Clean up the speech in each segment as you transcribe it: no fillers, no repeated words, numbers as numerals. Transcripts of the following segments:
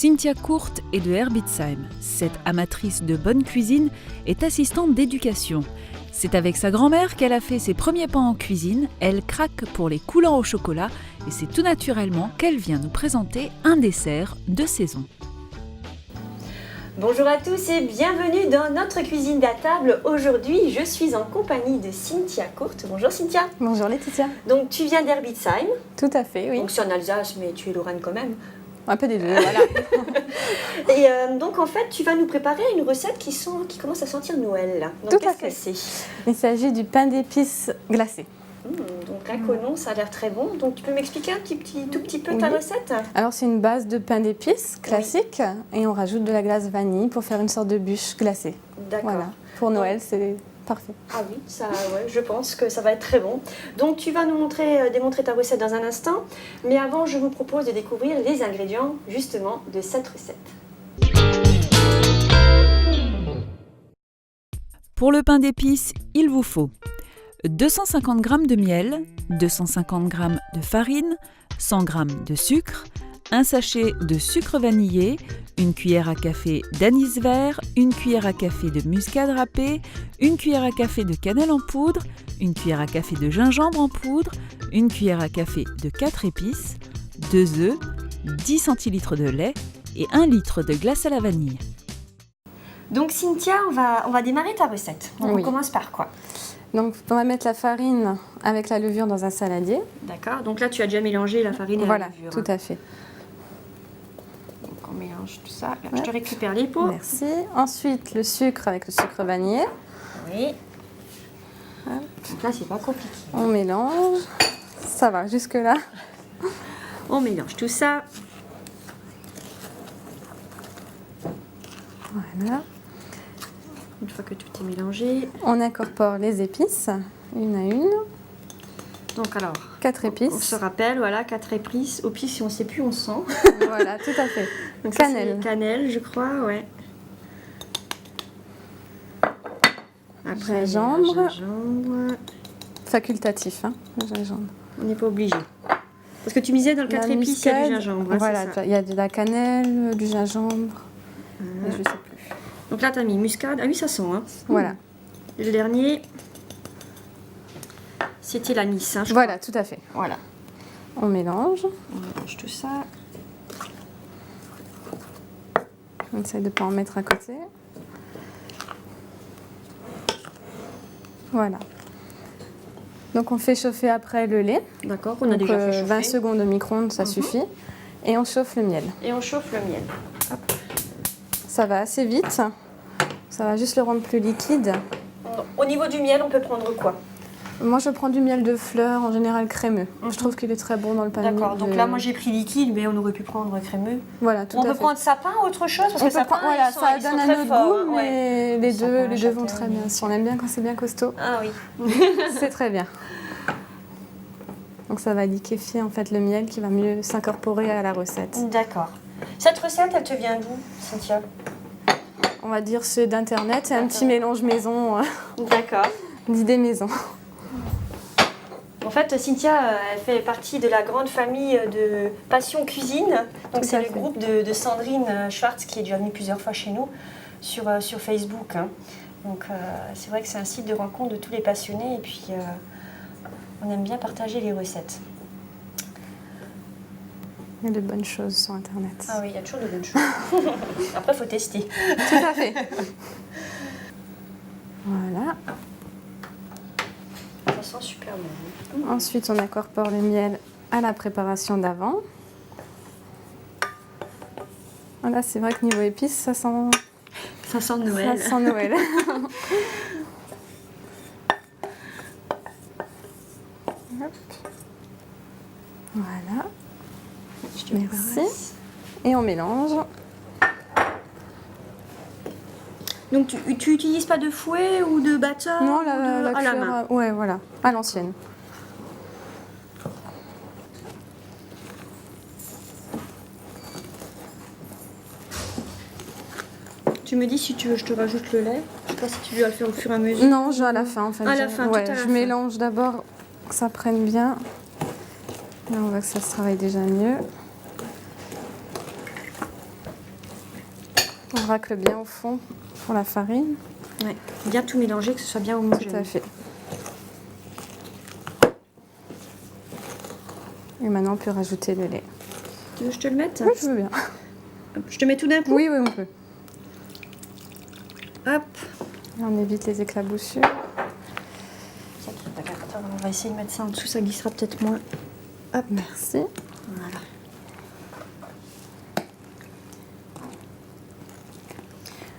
Cynthia Courte est de Herbitzheim. Cette amatrice de bonne cuisine est assistante d'éducation. C'est avec sa grand-mère qu'elle a fait ses premiers pas en cuisine. Elle craque pour les coulants au chocolat et c'est tout naturellement qu'elle vient nous présenter un dessert de saison. Bonjour à tous et bienvenue dans notre cuisine à table. Aujourd'hui, je suis en compagnie de Cynthia Courte. Bonjour Cynthia. Bonjour Laetitia. Donc tu viens d'Herbitzheim. Tout à fait, oui. Donc c'est en Alsace, mais tu es lorraine quand même. Un peu des deux, voilà. Et donc en fait, tu vas nous préparer une recette qui commence à sentir Noël. Donc, tout à fait. Qu'est-ce que c'est? Il s'agit du pain d'épices glacé. Donc là, Conon, ça a l'air très bon. Donc tu peux m'expliquer tout petit peu ta recette? Alors c'est une base de pain d'épices classique et on rajoute de la glace vanille pour faire une sorte de bûche glacée. D'accord. Voilà. Pour Noël, c'est parfait. Ah oui, je pense que ça va être très bon. Donc tu vas nous démontrer ta recette dans un instant. Mais avant, je vous propose de découvrir les ingrédients justement de cette recette. Pour le pain d'épices, il vous faut 250 g de miel, 250 g de farine, 100 g de sucre, un sachet de sucre vanillé, une cuillère à café d'anis vert, une cuillère à café de muscade râpée, une cuillère à café de cannelle en poudre, une cuillère à café de gingembre en poudre, une cuillère à café de 4 épices, 2 œufs, 10 centilitres de lait et 1 litre de glace à la vanille. Donc Cynthia, on va démarrer ta recette. Donc Oui. On commence par quoi? Donc on va mettre la farine avec la levure dans un saladier. D'accord, donc là tu as déjà mélangé la farine et Voilà, la levure. tout à fait. Donc on mélange tout ça. Là, je te récupère les pots. Merci. Ensuite, le sucre avec le sucre vanillé. Oui. Donc là c'est pas compliqué. On mélange. Ça va, jusque-là. On mélange tout ça. Voilà. Une fois que tout est mélangé. On incorpore les épices, une à une. Donc alors, 4 épices. on se rappelle, voilà, 4 épices. Au pire, si on ne sait plus, on sent. Voilà, tout à fait. Donc ça, Cannelle. c'est cannelle, je crois, ouais. Après, Gingembre. le gingembre. Facultatif, hein, le gingembre. On n'est pas obligé. Parce que tu misais dans le 4 La épices, il y a du muscade, gingembre. Voilà, c'est ça. il y a de la cannelle, du gingembre, et je sais plus. Donc là, tu as mis muscade. Ah oui, ça sent. Hein. Voilà. Le dernier, c'était l'anis. Hein, Voilà, tout à fait. Voilà. On mélange. On mélange tout ça. On essaie de ne pas en mettre à côté. Voilà. Donc on fait chauffer après le lait. D'accord, on a Donc, déjà fait chauffer. 20 secondes au micro-ondes, ça suffit. Et on chauffe le miel. Et on chauffe le miel. Hop. Ça va assez vite. Ça va juste le rendre plus liquide. Au niveau du miel, on peut prendre quoi? Moi, je prends du miel de fleurs, en général crémeux. Je trouve qu'il est très bon dans le pain. D'accord, donc là, moi j'ai pris liquide, mais on aurait pu prendre crémeux. Voilà, tout On à peut fait. prendre sapin ou autre chose? Parce On que peut sapin, prendre- voilà, ils sont ça ils donne sont un très autre forts, goût, hein, ouais. mais les Sapin, deux vont châtaigne. très bien. Si on aime bien quand c'est bien costaud, Ah oui. c'est très bien. Donc ça va liquéfier en fait le miel qui va mieux s'incorporer à la recette. D'accord. Cette recette, elle te vient d'où, Cynthia? On va dire c'est d'internet, c'est un petit mélange maison, D'accord. d'idées maison. En fait, Cynthia, elle fait partie de la grande famille de Passion Cuisine. Donc Tout c'est à le fait. groupe de Sandrine Schwartz qui est déjà venue plusieurs fois chez nous sur Facebook. Hein. Donc c'est vrai que c'est un site de rencontre de tous les passionnés et puis on aime bien partager les recettes. Il y a de bonnes choses sur internet. Ah oui, il y a toujours de bonnes choses. Après, il faut tester. Tout à fait. Voilà. Ça sent super bon. Ensuite, on incorpore le miel à la préparation d'avant. Voilà, c'est vrai que niveau épices, ça sent Noël. Ça sent Noël. Hop. Voilà. Je te Merci. débarrasse. Et on mélange. Donc, tu n'utilises pas de fouet ou de batteur Non, ou la à la cuillère, main? ouais, voilà, à l'ancienne. Tu me dis si tu veux, je te rajoute le lait. Je sais pas si tu dois le faire au fur et à mesure. Non, je à la fin en fait. À la fin, tout à la je fin. mélange d'abord que ça prenne bien. Là, on voit que ça se travaille déjà mieux. racle bien au fond pour la farine. Ouais. Bien tout mélanger, que ce soit bien homogène. Tout à fait. Et maintenant, on peut rajouter le lait. Tu veux que je te le mette? Oui, je veux bien. Je te mets tout d'un coup? Oui, on peut. Hop. Et on évite les éclaboussures. On va essayer de mettre ça en dessous, ça glissera peut-être moins. Hop, merci. Voilà.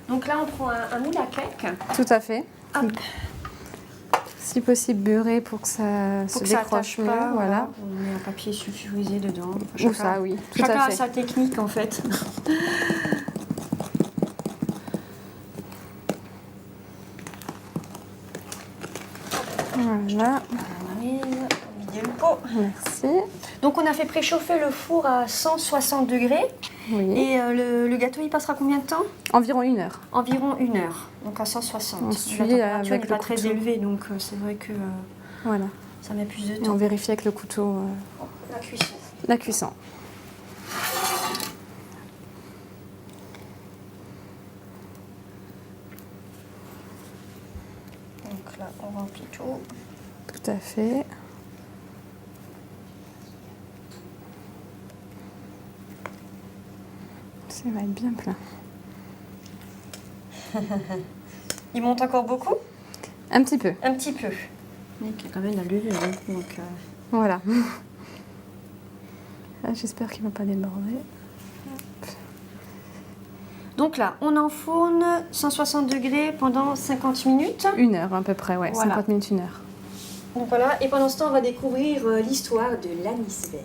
Donc là, on prend un moule à cake. Tout à fait. Hop. Si possible, beurré pour que ça se décroche mieux. Pas, Voilà. On met un papier sulfurisé dedans. Ou ça, oui. Tout Chacun à a fait. sa technique en fait. Voilà. On arrive au milieu le pot. Merci. Donc on a fait préchauffer le four à 160 degrés. Oui. Et le gâteau, il passera combien de temps? Environ 1 heure. Environ 1 heure, donc à 160. On suit La température avec n'est le pas très couteau. élevée, donc c'est vrai que Voilà. ça met plus de Et temps. on vérifie avec le couteau La cuisson. la cuisson. Donc là, on remplit tout. Tout à fait. Ça va être bien plein. Il monte encore beaucoup? Un petit peu. Un petit peu. Il y a quand même la levure, hein, donc... Voilà. Ah, j'espère qu'il ne va pas déborder. Donc là, on enfourne 160 degrés pendant 50 minutes. 1 heure à peu près, ouais. Voilà. 50 minutes, 1 heure. Donc voilà, et pendant ce temps, on va découvrir l'histoire de l'anis vert.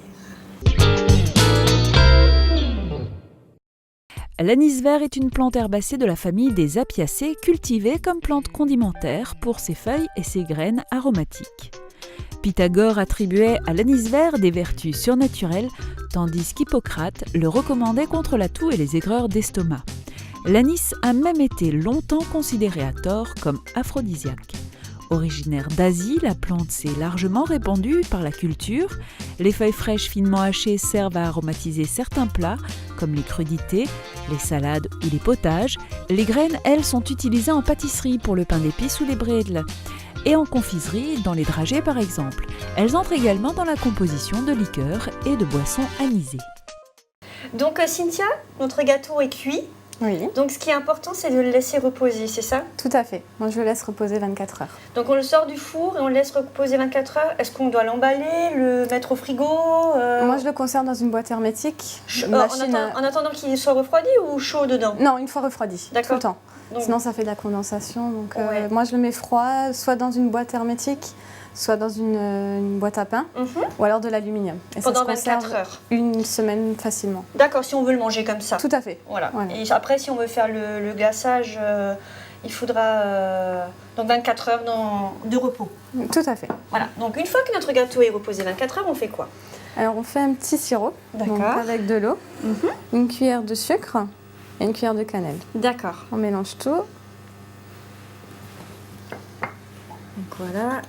L'anis vert est une plante herbacée de la famille des Apiacées, cultivée comme plante condimentaire pour ses feuilles et ses graines aromatiques. Pythagore attribuait à l'anis vert des vertus surnaturelles, tandis qu'Hippocrate le recommandait contre la toux et les aigreurs d'estomac. L'anis a même été longtemps considéré à tort comme aphrodisiaque. Originaire d'Asie, la plante s'est largement répandue par la culture. Les feuilles fraîches finement hachées servent à aromatiser certains plats, comme les crudités, les salades ou les potages. Les graines, elles, sont utilisées en pâtisserie pour le pain d'épices ou les bredels. Et en confiserie, dans les dragées par exemple. Elles entrent également dans la composition de liqueurs et de boissons anisées. Donc Cynthia, notre gâteau est cuit. Oui, Donc ce qui est important, c'est de le laisser reposer, c'est ça? tout à fait. Moi, je le laisse reposer 24 heures. Donc on le sort du four et on le laisse reposer 24 heures. Est-ce qu'on doit l'emballer, le mettre au frigo Moi, je le conserve dans une boîte hermétique. en, Machine en attendant qu'il soit refroidi ou chaud dedans? Non, une fois refroidi, tout D'accord. le temps. Donc, Sinon, ça fait de la condensation. Donc, Ouais. moi, je le mets froid, soit dans une boîte hermétique, soit dans une boîte à pain, mhm. ou alors de l'aluminium. Et ça Pendant se conserve 24 heures. une semaine facilement. D'accord, si on veut le manger comme ça. Tout à fait. Voilà. Voilà. Et après, si on veut faire le glaçage, il faudra donc 24 heures de repos. Tout à fait. Voilà. Donc une fois que notre gâteau est reposé 24 heures, on fait quoi? Alors, on fait un petit sirop, donc D'accord. avec de l'eau, une cuillère de sucre et une cuillère de cannelle. D'accord. On mélange tout. Donc voilà.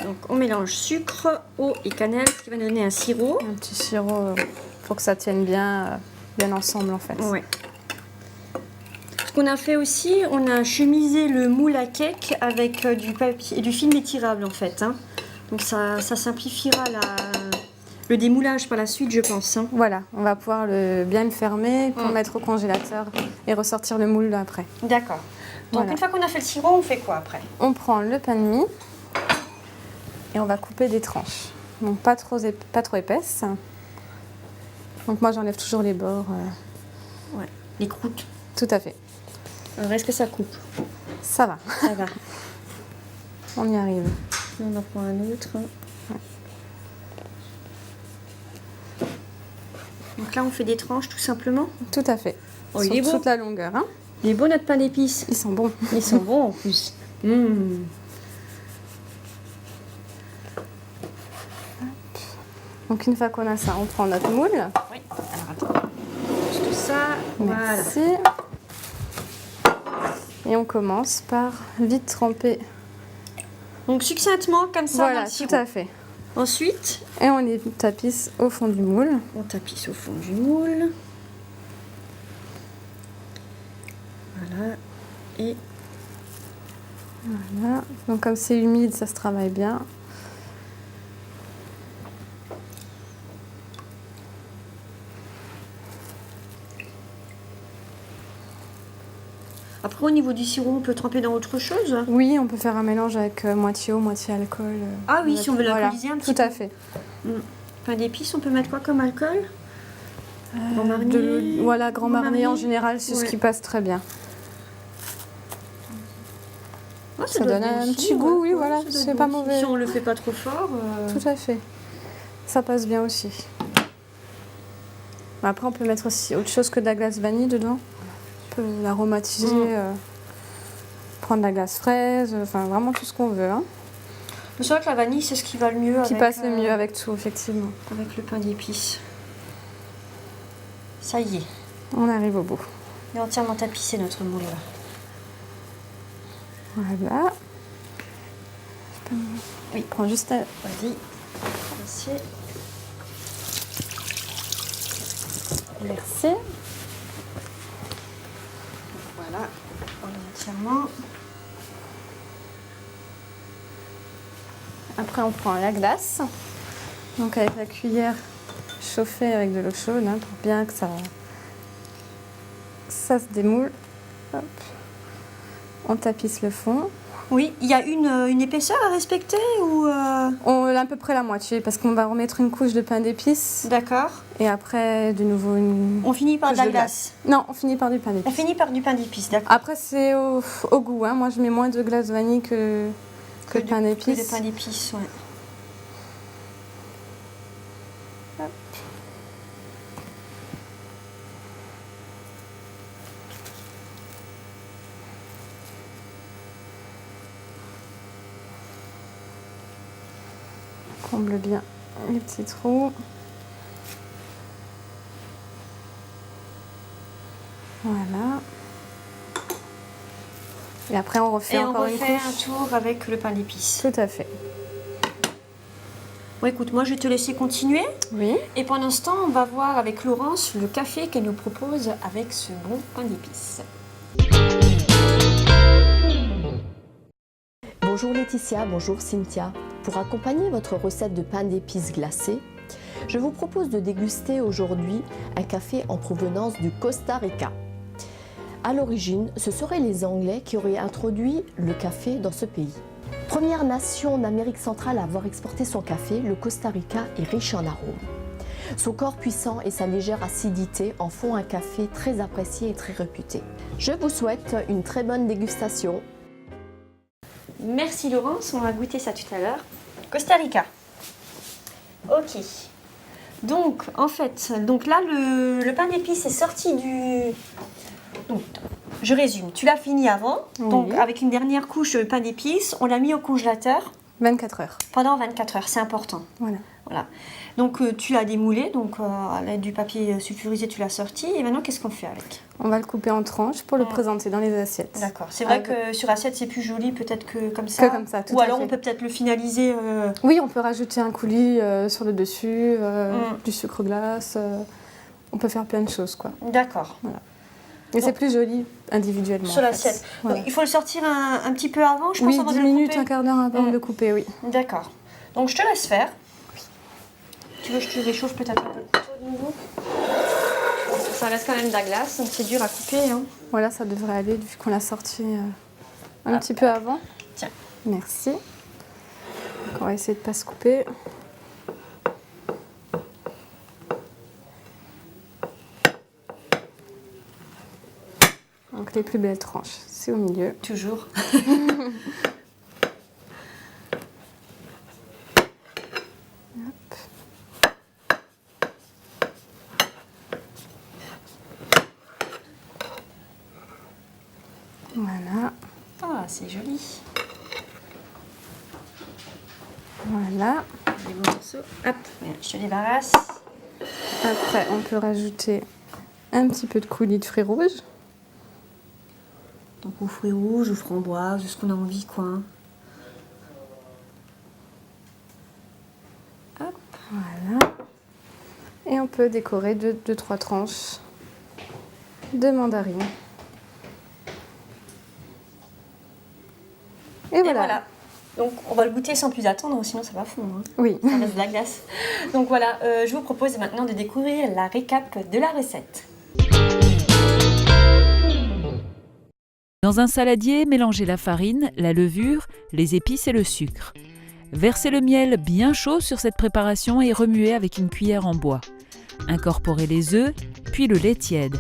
Donc on mélange sucre, eau et cannelle, ce qui va donner un sirop. Un petit sirop pour que ça tienne bien ensemble en fait. Ouais. Ce qu'on a fait aussi, on a chemisé le moule à cake avec du papier, du film étirable en fait, hein. Donc ça simplifiera le démoulage par la suite, je pense, hein. Voilà, on va pouvoir bien le fermer pour Mm. mettre au congélateur et ressortir le moule après. D'accord. Donc Voilà. une fois qu'on a fait le sirop, on fait quoi après? On prend le pain de mie et on va couper des tranches. Donc pas trop épaisses. Donc moi j'enlève toujours les bords. Ouais. Les croûtes. Tout à fait. Alors est-ce que ça coupe? Ça va, Ça va. on y arrive. On en prend un autre. Donc là, on fait des tranches tout simplement. Tout à fait. Oh, Sur il est beau. toute la longueur. Hein. Il est beau notre pain d'épices. Ils sont bons. Ils sont bons en plus. Mmh. Donc une fois qu'on a ça, on prend notre moule. Oui. Alors attends. Juste ça. Voilà. Merci. Et on commence par vite tremper. Donc succinctement comme ça dans Voilà, le sirop. tout à fait. Ensuite, Et on les tapisse au fond du moule. on tapisse au fond du moule. Voilà. Et Voilà. Donc comme c'est humide, ça se travaille bien. après, au niveau du sirop, on peut tremper dans autre chose. Oui, on peut faire un mélange avec moitié eau, moitié alcool. Ah oui, si on veut Voilà. l'alcooliser un petit Tout peu. à fait. Pain d'épices, on peut mettre quoi comme alcool? Grand Marnier. Voilà, Grand Marnier en général, c'est ce Ouais. qui passe très bien. Ouais, Ça doit donne bien un aussi, petit goût, oui, ouais, voilà, ça doit c'est être pas bon aussi. mauvais. Si on le fait pas trop fort. Tout à fait. Ça passe bien aussi. Après, on peut mettre aussi autre chose que de la glace vanille dedans. On peut l'aromatiser, prendre de la glace fraise, enfin vraiment tout ce qu'on veut. Hein. Mais c'est vrai que la vanille, c'est ce qui va le mieux Qui avec, passe le mieux avec tout, effectivement. avec le pain d'épices. Ça y est, On arrive au bout. il est entièrement tapissé notre moule là. Voilà. Oui. Prends juste un... Vas-y. Merci. Merci. Voilà, on est entièrement. Après, on prend la glace. Donc avec la cuillère chauffée avec de l'eau chaude, hein, pour bien que ça se démoule. Hop. On tapisse le fond. Oui, il y a une épaisseur à respecter ou On a à peu près la moitié parce qu'on va remettre une couche de pain d'épices D'accord. et après de nouveau une On finit par de couche la glace. Non, on finit par du pain On d'épices. finit par du pain d'épices, d'accord. Après c'est au goût. Hein. Moi je mets moins de glace vanille que de pain Que d'épices. de pain d'épices, ouais. Hop. Comble bien les petits trous. Voilà. Et après on refait Et on encore une refait un couche. tour avec le pain d'épices. Tout à fait. Bon, écoute, moi je vais te laisser continuer. Oui. Et pendant ce temps, on va voir avec Laurence le café qu'elle nous propose avec ce bon pain d'épices. Bonjour Laetitia, bonjour Cynthia. Pour accompagner votre recette de pain d'épices glacé, je vous propose de déguster aujourd'hui un café en provenance du Costa Rica. À l'origine, ce seraient les Anglais qui auraient introduit le café dans ce pays. Première nation d'Amérique centrale à avoir exporté son café, le Costa Rica est riche en arômes. Son corps puissant et sa légère acidité en font un café très apprécié et très réputé. Je vous souhaite une très bonne dégustation. Merci Laurence, on va goûter ça tout à l'heure. Costa Rica. Ok. Donc, en fait, là, le pain d'épices est sorti du... Donc, je résume. Tu l'as fini avant. Oui. Donc, avec une dernière couche de pain d'épices, on l'a mis au congélateur 24 heures. pendant 24 heures. C'est important. Voilà. Voilà. Donc, tu l'as démoulé. Donc, à l'aide du papier sulfurisé, tu l'as sorti. Et maintenant, qu'est-ce qu'on fait avec? On va le couper en tranches pour le présenter dans les assiettes. D'accord. C'est vrai que sur assiette, c'est plus joli peut-être que comme ça. Que comme ça, tout Ou à alors, fait. on peut peut-être le finaliser... Oui, on peut rajouter un coulis sur le dessus, Mm. du sucre glace. On peut faire plein de choses, quoi. D'accord. Et c'est plus joli individuellement. Sur en fait. l'assiette. Voilà. Donc, il faut le sortir un petit peu avant, je pense, Oui, avant 10 de le minutes, couper. un quart d'heure avant Mm. de couper, oui. D'accord. Donc, je te laisse faire. Tu veux que je te réchauffe peut-être un peu le couteau de nouveau? Ça reste quand même de la glace, donc c'est dur à couper. Hein. Voilà, ça devrait aller vu qu'on l'a sorti un petit peu avant. Tiens. Merci. Donc, on va essayer de ne pas se couper. Donc les plus belles tranches, c'est au milieu. Toujours. Voilà, Ah, c'est joli. voilà. Des bons morceaux. Hop, regarde, je te débarrasse. Après, on peut rajouter un petit peu de coulis de fruits rouges. Donc, aux fruits rouges, aux framboises, ce qu'on a envie, quoi. Hein. Et on peut décorer de 2-3 tranches de mandarine. Et Et voilà. voilà. Donc on va le goûter sans plus attendre, sinon ça va fondre. Hein. Oui. Ça reste de la glace. Donc voilà, je vous propose maintenant de découvrir la récap de la recette. Dans un saladier, mélangez la farine, la levure, les épices et le sucre. Versez le miel bien chaud sur cette préparation et remuez avec une cuillère en bois. Incorporez les œufs, puis le lait tiède.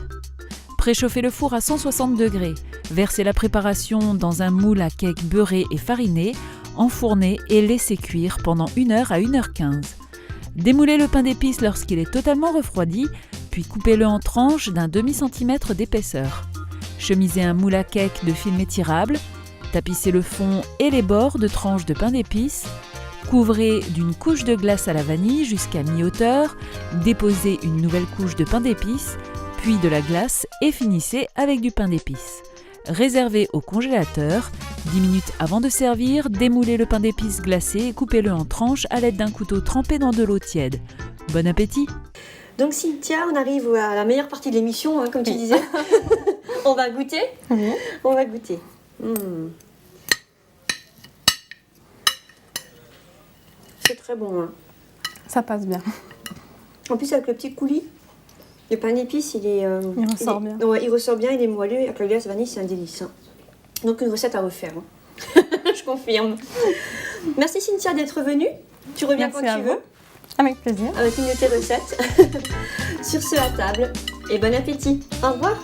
Préchauffez le four à 160 degrés. Versez la préparation dans un moule à cake beurré et fariné, enfournez et laissez cuire pendant 1 heure à 1h15. Démoulez le pain d'épices lorsqu'il est totalement refroidi, puis coupez-le en tranches d'un demi-centimètre d'épaisseur. Chemisez un moule à cake de film étirable, tapissez le fond et les bords de tranches de pain d'épices, couvrez d'une couche de glace à la vanille jusqu'à mi-hauteur, déposez une nouvelle couche de pain d'épices, puis de la glace et finissez avec du pain d'épices. Réservez au congélateur. 10 minutes avant de servir, démoulez le pain d'épices glacé et coupez-le en tranches à l'aide d'un couteau trempé dans de l'eau tiède. Bon appétit! Donc Cynthia, on arrive à la meilleure partie de l'émission, hein, comme tu disais. On va goûter. Oui. On va goûter. C'est très bon. Hein. Ça passe bien. En plus, avec le petit coulis, le pain d'épices, il ressort bien. Ouais, il ressort bien, il est moelleux. Avec la glace vanille, c'est un délice. Hein. Donc une recette à refaire. Hein. Je confirme. Merci Cynthia d'être venue. Tu reviens Merci quand à tu vous. veux. Avec plaisir. Avec une de tes recettes. Sur ce, à table. Et bon appétit. Au revoir.